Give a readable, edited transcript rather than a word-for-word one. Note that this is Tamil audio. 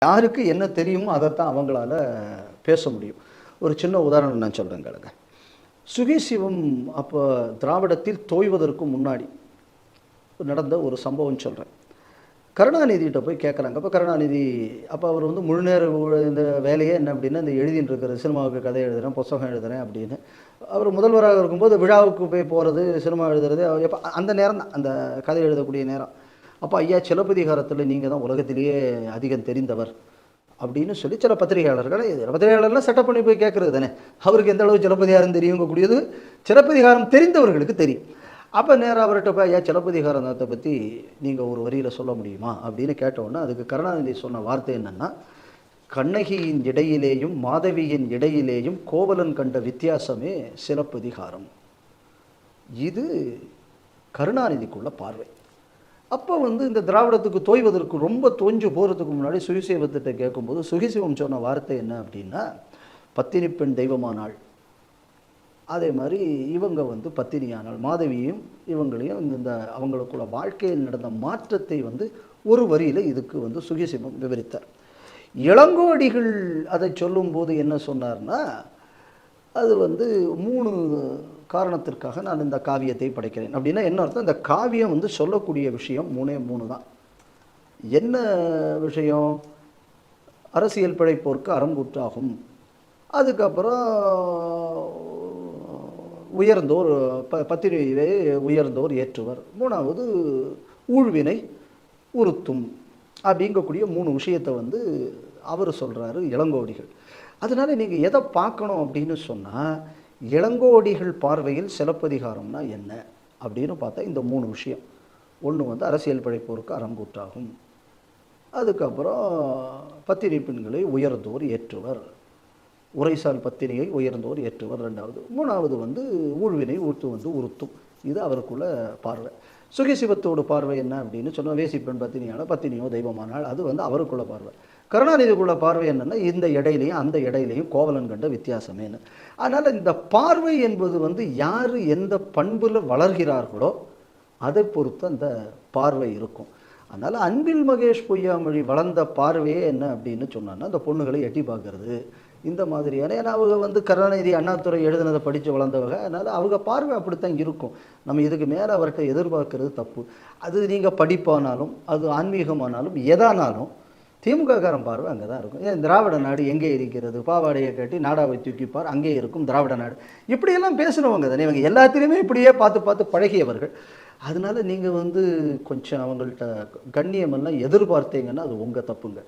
யாருக்கு என்ன தெரியுமோ அதைத்தான் அவங்களால பேச முடியும். ஒரு சின்ன உதாரணம் நான் சொல்கிறேன் கேளுங்க. சுகிசிவம் அப்போ திராவிடத்தில் தோய்வதற்கு முன்னாடி நடந்த ஒரு சம்பவம் சொல்கிறேன். கருணாநிதிகிட்ட போய் கேட்குறாங்க. அப்போ கருணாநிதி அவர் வந்து முழுநேர இந்த வேலையே என்ன அப்படின்னா, இந்த எழுதின்னு இருக்கிறது, சினிமாவுக்கு கதை எழுதுகிறேன், புத்தகம் எழுதுகிறேன் அப்படின்னு. அவர் முதல்வராக இருக்கும்போது விழாவுக்கு போய் போகிறது, சினிமா எழுதுறது எப்போ அந்த நேரம் தான், அந்த கதை எழுதக்கூடிய நேரம். அப்போ ஐயா சிலப்பதிகாரத்தில் நீங்கள் தான் உலகத்திலேயே அதிகம் தெரிந்தவர் அப்படின்னு சொல்லி சில பத்திரிகையாளர்லாம் செட்டப் பண்ணி போய் கேட்குறது தானே. அவருக்கு எந்த அளவு சிலப்பதிகாரம் தெரியுங்கக்கூடியது சிலப்பதிகாரம் தெரிந்தவர்களுக்கு தெரியும். அப்போ நேராக அவர்கிட்ட போய் ஐயா சிலப்பதிகாரத்தை பற்றி நீங்கள் ஒரு வரியில் சொல்ல முடியுமா அப்படின்னு கேட்டவுடனே அதுக்கு கருணாநிதி சொன்ன வார்த்தை என்னென்னா, கண்ணகியின் இடையிலேயும் மாதவியின் இடையிலேயும் கோவலன் கண்ட வித்தியாசமே சிலப்பதிகாரம். இது கருணாநிதிக்குள்ள பார்வை. அப்போ வந்து இந்த திராவிடத்துக்கு தோய்வதற்கு ரொம்ப தோஞ்சு போகிறதுக்கு முன்னாடி சுகிசிவத்திட்ட கேட்கும்போது சுகிசிவம் சொன்ன வார்த்தை என்ன அப்படின்னா, பத்தினி பெண் தெய்வமானாள், அதே மாதிரி இவங்க வந்து பத்தினியானாள், மாதவியும் இவங்களையும் இந்த அவங்களுக்குள்ள வாழ்க்கையில் நடந்த மாற்றத்தை வந்து ஒரு வரியில் இதுக்கு வந்து சுகிசிவம் விவரித்தார். இளங்கோடிகள் அதை சொல்லும்போது என்ன சொன்னார்னா, அது வந்து 3 காரணத்திற்காக நான் இந்த காவியத்தை படைக்கிறேன் அப்படின்னா என்ன அர்த்தம், இந்த காவியம் வந்து சொல்லக்கூடிய விஷயம் 3 தான். என்ன விஷயம்? அரசியல் பிழைப்போருக்கு அறங்கூற்றாகும், அதுக்கப்புறம் உயர்ந்தோர் பத்திரிகையை உயர்ந்தோர் ஏற்றுவர், 3வது ஊழ்வினை உறுத்தும் அப்படிங்கக்கூடிய 3 விஷயத்தை வந்து அவர் சொல்கிறாரு இளங்கோடிகள். அதனால நீங்கள் எதை பார்க்கணும் அப்படின்னு சொன்னால், இளங்கோடிகள் பார்வையில் சிலப்பதிகாரம்னா என்ன அப்படின்னு பார்த்தா இந்த 3 விஷயம். ஒன்று வந்து அரசியல் பிழைப்போருக்கு அறங்கூற்றாகும், அதுக்கப்புறம் பத்தினி பெண்களை உயர்ந்தோர் ஏற்றுவர், உரைசால் பத்தினியை உயர்ந்தோர் ஏற்றுவர் 2வது, 3வது வந்து ஊழ்வினை உறுத்தும். இது அவருக்குள்ள பார்வை. சுகிசிவத்தோட பார்வை என்ன அப்படின்னு சொன்னால், வேசிப்பெண் பத்தினியான பத்தினியோ தெய்வமானால், அது வந்து அவருக்குள்ள பார்வை. கருணாநிதிக்குள்ள பார்வை என்னென்னா, இந்த இடையிலையும் அந்த இடையிலையும் கோவலன் கண்ட வித்தியாசமேன்னு. அதனால் இந்த பார்வை என்பது வந்து யார் எந்த பண்பில் வளர்கிறார்களோ அதை பொறுத்து அந்த பார்வை இருக்கும். அதனால் அன்பில் மகேஷ் பொய்யாமொழி வளர்ந்த பார்வையே என்ன அப்படின்னு சொன்னான்னா, அந்த பொண்ணுகளை எட்டி பார்க்கறது, இந்த மாதிரியான. ஏன்னா அவங்க வந்து கருணாநிதி அண்ணாதுரை எழுதினதை படித்து வளர்ந்தவங்க, அதனால் அவங்க பார்வை அப்படித்தான் இருக்கும். நம்ம இதுக்கு மேலே அவர்கிட்ட எதிர்பார்க்கறது தப்பு. அது நீங்கள் படிப்பானாலும் அது ஆன்மீகமானாலும் எதானாலும் திமுககாரன் பார்வை அங்கே தான் இருக்கும். ஏன் திராவிட நாடு எங்கே இருக்கிறது, பாவாடையை கட்டி நாடாவை தூக்கிப்பார், அங்கே இருக்கும் திராவிட நாடு, இப்படியெல்லாம் பேசுனவங்க தானே. இவங்க எல்லாத்திலையுமே இப்படியே பார்த்து பழகியவர்கள். அதனால் நீங்கள் வந்து கொஞ்சம் அவங்கள்ட்ட கண்ணியமெல்லாம் எதிர்பார்த்தீங்கன்னா அது உங்கள் தப்புங்க.